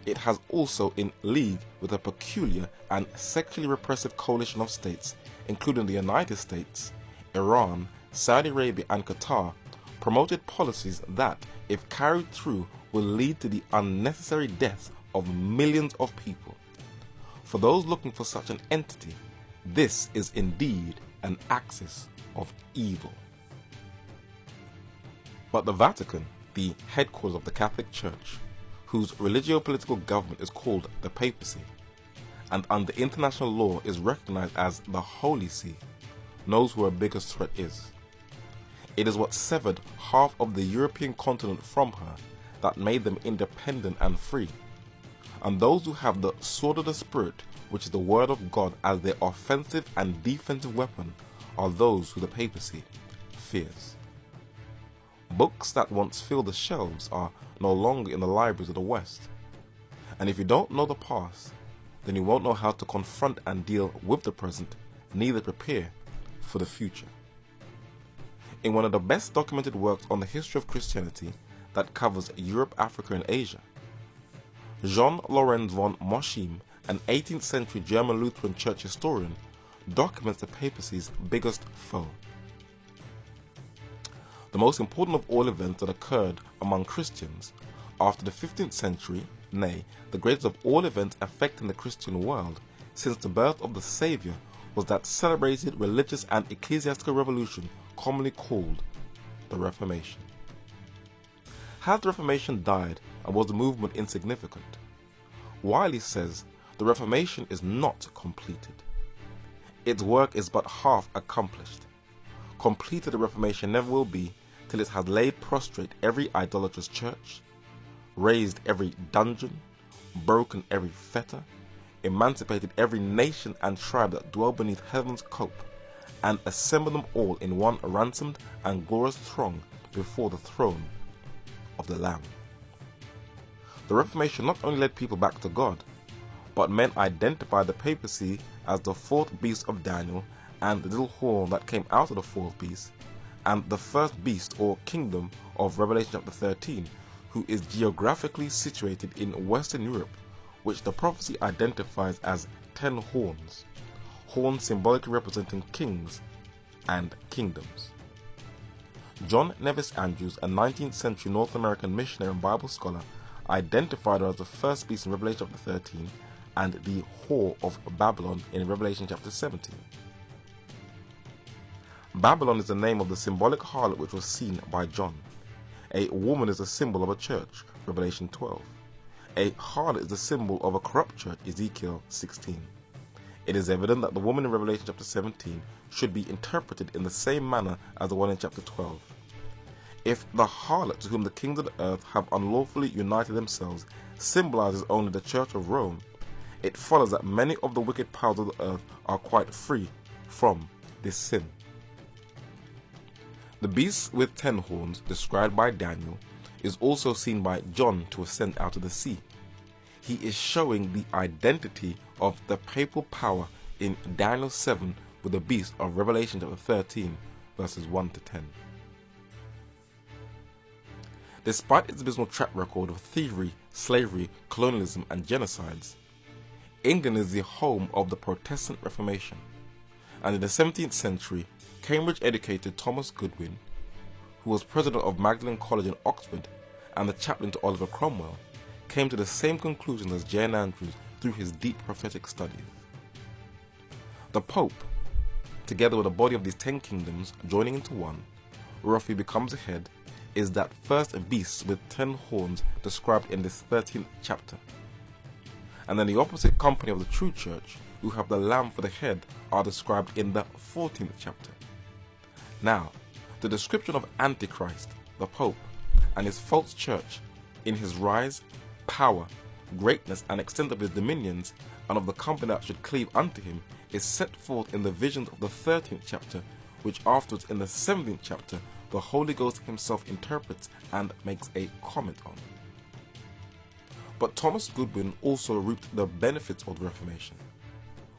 It has also, in league with a peculiar and sexually repressive coalition of states, including the United States, Iran, Saudi Arabia and Qatar, promoted policies that, if carried through, will lead to the unnecessary deaths of millions of people. For those looking for such an entity, this is indeed an axis of evil. But the Vatican, the headquarters of the Catholic Church, whose religio-political government is called the Papacy, and under international law is recognized as the Holy See, knows who her biggest threat is. It is what severed half of the European continent from her that made them independent and free. And those who have the sword of the Spirit, which is the Word of God, as their offensive and defensive weapon, are those who the Papacy fears. Books that once filled the shelves are no longer in the libraries of the West. And if you don't know the past, then you won't know how to confront and deal with the present, neither prepare for the future. In one of the best documented works on the history of Christianity that covers Europe, Africa and Asia, Jean Lorenz von Moschim, an 18th century German Lutheran church historian, documents the papacy's biggest foe. The most important of all events that occurred among Christians after the 15th century, nay, the greatest of all events affecting the Christian world since the birth of the Saviour, was that celebrated religious and ecclesiastical revolution commonly called the Reformation. Has the Reformation died, and was the movement insignificant? Wiley says the Reformation is not completed. Its work is but half accomplished. Completed the Reformation never will be till it has laid prostrate every idolatrous church, raised every dungeon, broken every fetter, emancipated every nation and tribe that dwell beneath heaven's cope, and assembled them all in one ransomed and glorious throng before the throne of the Lamb. The Reformation not only led people back to God, but men identified the papacy as the fourth beast of Daniel and the little horn that came out of the fourth beast, and the first beast or kingdom of Revelation chapter 13, who is geographically situated in Western Europe, which the prophecy identifies as 10 horns, horns symbolically representing kings and kingdoms. John Nevis Andrews, a 19th century North American missionary and Bible scholar, identified her as the first beast in Revelation chapter 13 and the whore of Babylon in Revelation chapter 17. Babylon is the name of the symbolic harlot which was seen by John. A woman is a symbol of a church, Revelation 12. A harlot is the symbol of a corrupt church, Ezekiel 16. It is evident that the woman in Revelation chapter 17 should be interpreted in the same manner as the one in chapter 12. If the harlot to whom the kings of the earth have unlawfully united themselves symbolizes only the Church of Rome, it follows that many of the wicked powers of the earth are quite free from this sin. The beast with 10 horns, described by Daniel, is also seen by John to ascend out of the sea. He is showing the identity of the papal power in Daniel 7 with the beast of Revelation chapter 13, verses 1 to 10. Despite its abysmal track record of thievery, slavery, colonialism and genocides, England is the home of the Protestant Reformation, and in the 17th century, Cambridge-educated Thomas Goodwin, who was president of Magdalen College in Oxford and the chaplain to Oliver Cromwell, came to the same conclusion as Jane Andrews through his deep prophetic studies. The Pope, together with the body of these 10 kingdoms joining into one, roughly becomes a head, is that first beast with 10 horns described in this 13th chapter. And then the opposite company of the true church, who have the lamb for the head, are described in the 14th chapter. Now, the description of Antichrist, the Pope, and his false church in his rise, power, greatness, and extent of his dominions, and of the company that should cleave unto him, is set forth in the visions of the 13th chapter, which afterwards in the 17th chapter the Holy Ghost himself interprets and makes a comment on. But Thomas Goodwin also reaped the benefits of the Reformation.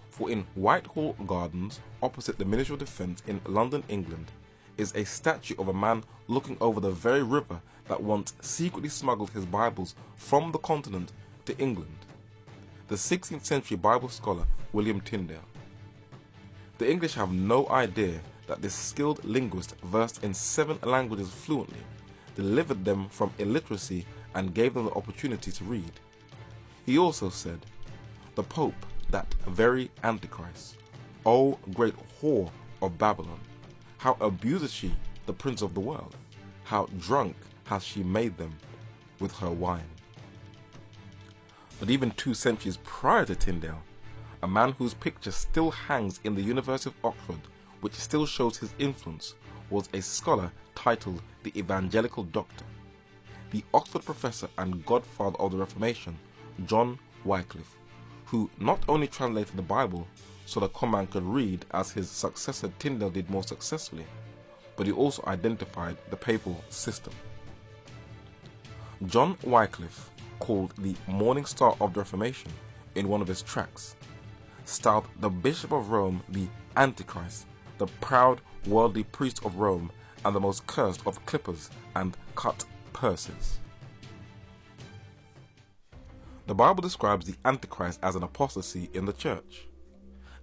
For in Whitehall Gardens, opposite the Ministry of Defence in London, England, is a statue of a man looking over the very river that once secretly smuggled his Bibles from the continent to England. The 16th century Bible scholar William Tyndale. The English have no idea that this skilled linguist, versed in 7 languages fluently, delivered them from illiteracy and gave them the opportunity to read. He also said, "The Pope, that very Antichrist, O great whore of Babylon, how abuseth she the prince of the world? How drunk hath she made them with her wine?" But even 2 centuries prior to Tyndale, a man whose picture still hangs in the University of Oxford, which still shows his influence, was a scholar titled the Evangelical Doctor, the Oxford professor and godfather of the Reformation, John Wycliffe, who not only translated the Bible so the common man could read as his successor Tyndale did more successfully, but he also identified the papal system. John Wycliffe, called the Morning Star of the Reformation in one of his tracts, styled the Bishop of Rome the Antichrist, the proud worldly priest of Rome, and the most cursed of clippers and cut purses. The Bible describes the Antichrist as an apostasy in the church,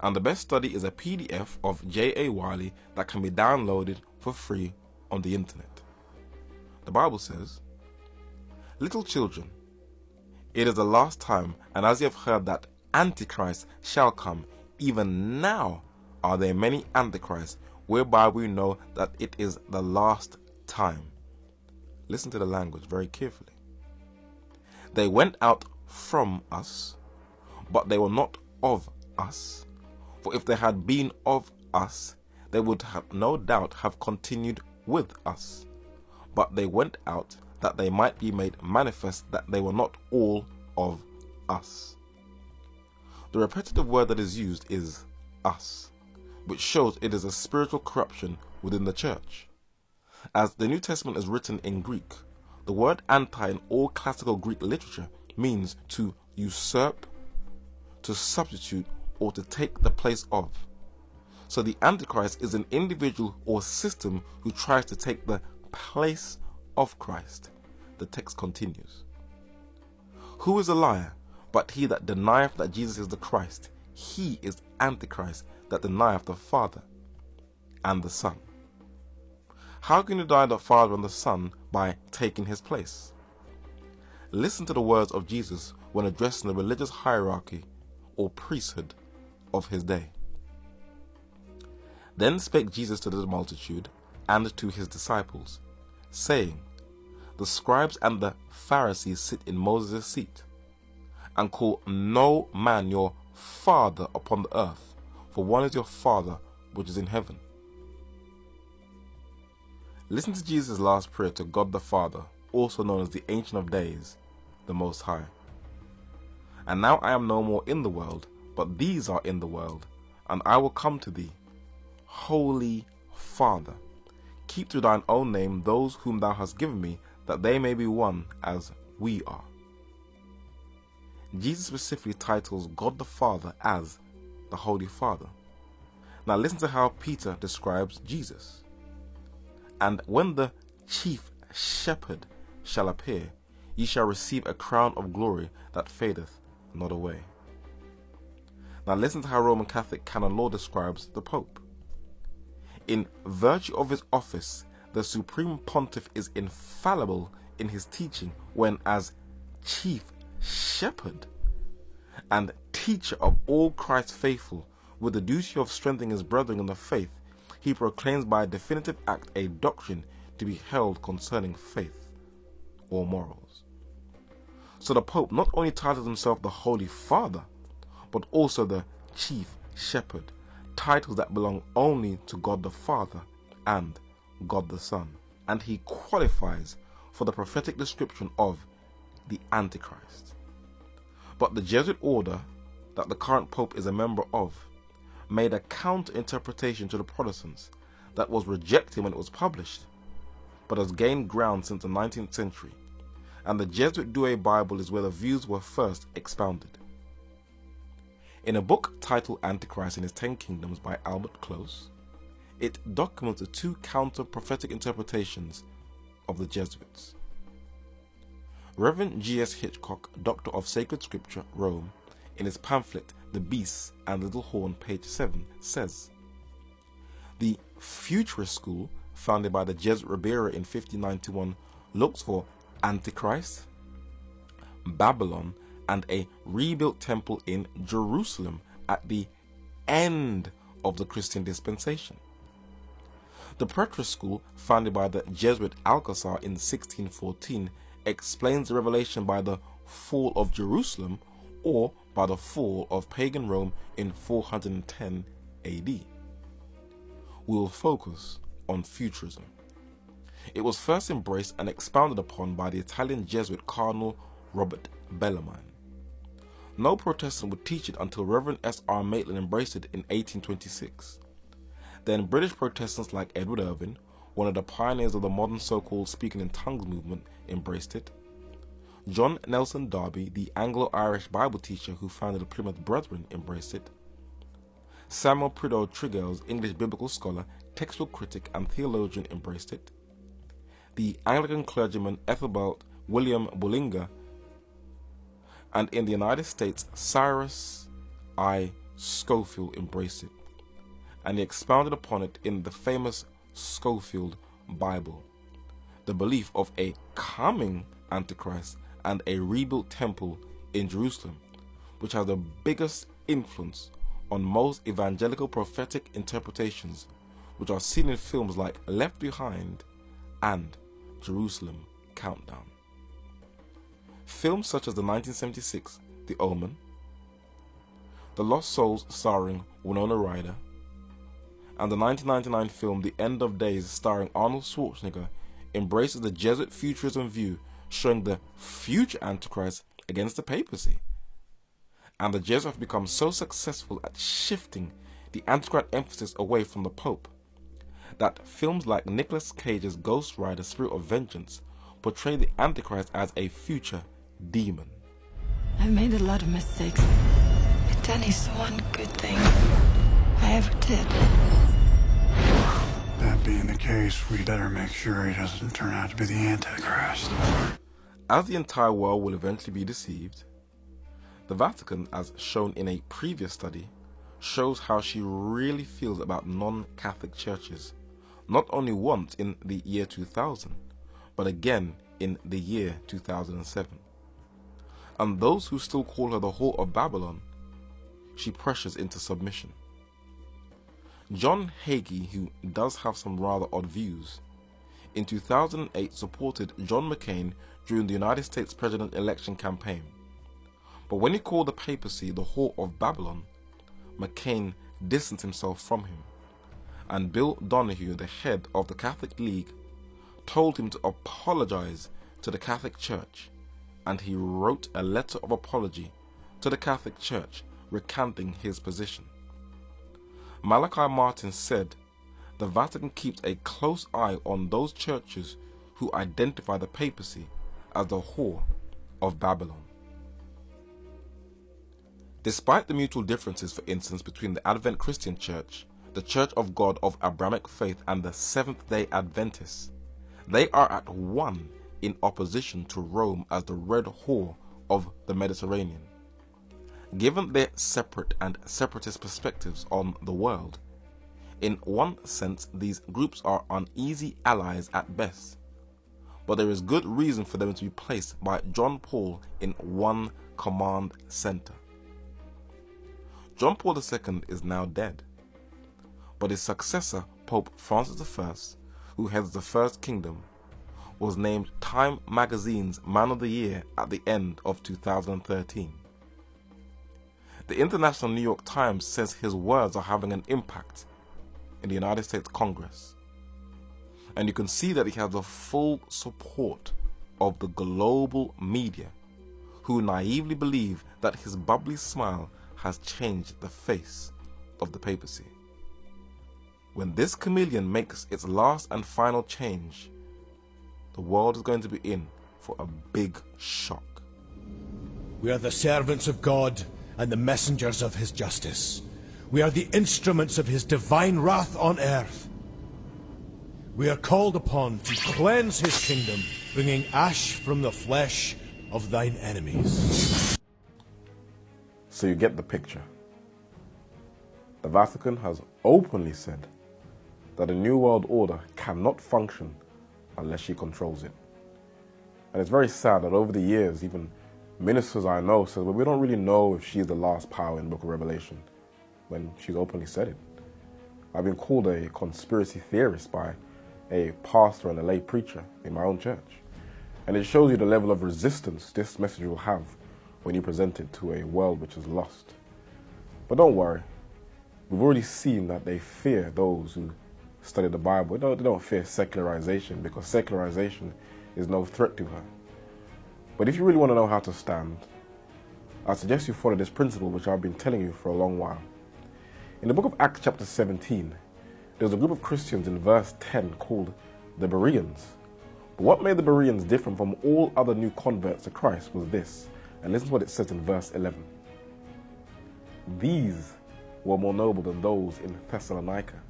and the best study is a PDF of J.A. Wiley that can be downloaded for free on the internet. The Bible says, "Little children, it is the last time, and as you have heard that Antichrist shall come, even now are there many Antichrists, whereby we know that it is the last time." Listen to the language very carefully. "They went out from us, but they were not of us. For if they had been of us, they would have no doubt have continued with us. But they went out that they might be made manifest that they were not all of us." The repetitive word that is used is us, which shows it is a spiritual corruption within the church. As the New Testament is written in Greek, the word anti in all classical Greek literature means to usurp, to substitute, or to take the place of. So the Antichrist is an individual or system who tries to take the place of Christ. The text continues. "Who is a liar but he that denieth that Jesus is the Christ? He is Antichrist that denieth the Father and the Son." How can you deny the Father and the Son by taking his place? Listen to the words of Jesus when addressing the religious hierarchy or priesthood of his day. "Then spake Jesus to the multitude and to his disciples, saying, The scribes and the Pharisees sit in Moses' seat, and call no man your father upon the earth, for one is your Father which is in heaven." Listen to Jesus' last prayer to God the Father, also known as the Ancient of Days, the Most High. "And now I am no more in the world, but these are in the world, and I will come to thee. Holy Father, keep to thine own name those whom thou hast given me, that they may be one as we are." Jesus specifically titles God the Father as the Holy Father. Now listen to how Peter describes Jesus. "And when the chief shepherd shall appear, ye shall receive a crown of glory that fadeth not away." Now listen to how Roman Catholic canon law describes the Pope. "In virtue of his office, the Supreme Pontiff is infallible in his teaching when as chief shepherd and teacher of all Christ's faithful, with the duty of strengthening his brethren in the faith, he proclaims by a definitive act a doctrine to be held concerning faith or morals. So the Pope not only titles himself the Holy Father, but also the Chief Shepherd, titles that belong only to God the Father and God the Son, and he qualifies for the prophetic description of the Antichrist. But the Jesuit order that the current Pope is a member of made a counter-interpretation to the Protestants that was rejected when it was published, but has gained ground since the 19th century, and the Jesuit Douay Bible is where the views were first expounded. In a book titled Antichrist and His 10 Kingdoms by Albert Close, it documents the two counter-prophetic interpretations of the Jesuits. Reverend G.S. Hitchcock, Doctor of Sacred Scripture, Rome, in his pamphlet The Beasts and Little Horn, page 7, says, "The Futurist school, founded by the Jesuit Ribera in 1591, looks for Antichrist, Babylon, and a rebuilt temple in Jerusalem at the end of the Christian dispensation. The Preterist school, founded by the Jesuit Alcazar in 1614, explains the revelation by the fall of Jerusalem or by the fall of pagan Rome in 410 AD. We will focus on futurism. It was first embraced and expounded upon by the Italian Jesuit Cardinal Robert Bellarmine. No Protestant would teach it until Reverend S.R. Maitland embraced it in 1826. Then British Protestants like Edward Irvin, one of the pioneers of the modern so-called speaking in tongues movement, embraced it. John Nelson Darby, the Anglo-Irish Bible teacher who founded the Plymouth Brethren, embraced it. Samuel Prideaux Tregelles, English biblical scholar, textual critic and theologian, embraced it. The Anglican clergyman Ethelbert William Bullinger, and in the United States Cyrus I. Scofield embraced it, and he expounded upon it in the famous Scofield Bible, the belief of a coming Antichrist and a rebuilt temple in Jerusalem, which has the biggest influence on most evangelical prophetic interpretations, which are seen in films like Left Behind and Jerusalem Countdown. Films such as the 1976 The Omen, The Lost Souls starring Winona Ryder, and the 1999 film The End of Days starring Arnold Schwarzenegger embraces the Jesuit futurism view, showing the future Antichrist against the papacy. And the Jesuits have become so successful at shifting the Antichrist emphasis away from the Pope that films like Nicolas Cage's Ghost Rider Spirit of Vengeance portray the Antichrist as a future demon. I've made a lot of mistakes, but Danny's the one good thing I ever did. That being the case, we better make sure he doesn't turn out to be the Antichrist. As the entire world will eventually be deceived, the Vatican, as shown in a previous study, shows how she really feels about non-Catholic churches, not only once in the year 2000, but again in the year 2007. And those who still call her the Whore of Babylon, she pressures into submission. John Hagee, who does have some rather odd views, in 2008 supported John McCain during the United States president election campaign. But when he called the papacy the Whore of Babylon, McCain distanced himself from him, and Bill Donahue, the head of the Catholic League, told him to apologize to the Catholic Church, and he wrote a letter of apology to the Catholic Church recanting his position. Malachi Martin said, "The Vatican keeps a close eye on those churches who identify the papacy as the Whore of Babylon." Despite the mutual differences, for instance, between the Advent Christian Church, the Church of God of Abrahamic faith, and the Seventh-day Adventists, they are at one in opposition to Rome as the Red Whore of the Mediterranean. Given their separate and separatist perspectives on the world, in one sense these groups are uneasy allies at best, but there is good reason for them to be placed by John Paul in one command center. John Paul II is now dead, but his successor, Pope Francis I, who heads the First Kingdom, was named Time magazine's Man of the Year at the end of 2013. The International New York Times says his words are having an impact in the United States Congress. And you can see that he has the full support of the global media, who naively believe that his bubbly smile has changed the face of the papacy. When this chameleon makes its last and final change, the world is going to be in for a big shock. We are the servants of God and the messengers of his justice. We are the instruments of his divine wrath on earth. We are called upon to cleanse his kingdom, bringing ash from the flesh of thine enemies. So you get the picture. The Vatican has openly said that a new world order cannot function unless she controls it. And it's very sad that over the years, even ministers I know said, well, we don't really know if she's the last power in the Book of Revelation, when she's openly said it. I've been called a conspiracy theorist by a pastor and a lay preacher in my own church. And it shows you the level of resistance this message will have when you present it to a world which is lost. But don't worry, we've already seen that they fear those who study the Bible. They don't fear secularization, because secularization is no threat to her. But if you really want to know how to stand, I suggest you follow this principle which I've been telling you for a long while. In the book of Acts chapter 17, there's a group of Christians in verse 10 called the Bereans. But what made the Bereans different from all other new converts to Christ was this, and listen to what it says in verse 11. These were more noble than those in Thessalonica,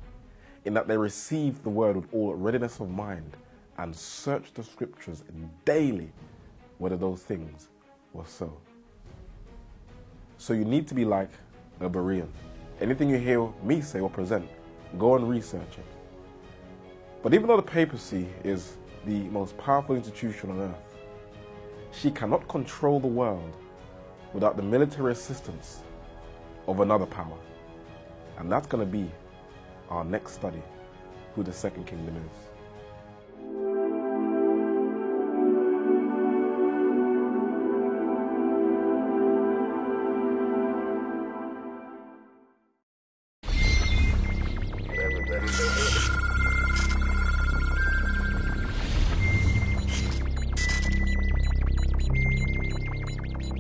in that they received the word with all readiness of mind and searched the scriptures daily whether those things were so. So you need to be like a Berean. Anything you hear me say or present, go and research it. But even though the papacy is the most powerful institution on earth, she cannot control the world without the military assistance of another power. And that's going to be our next study, who the Second Kingdom is.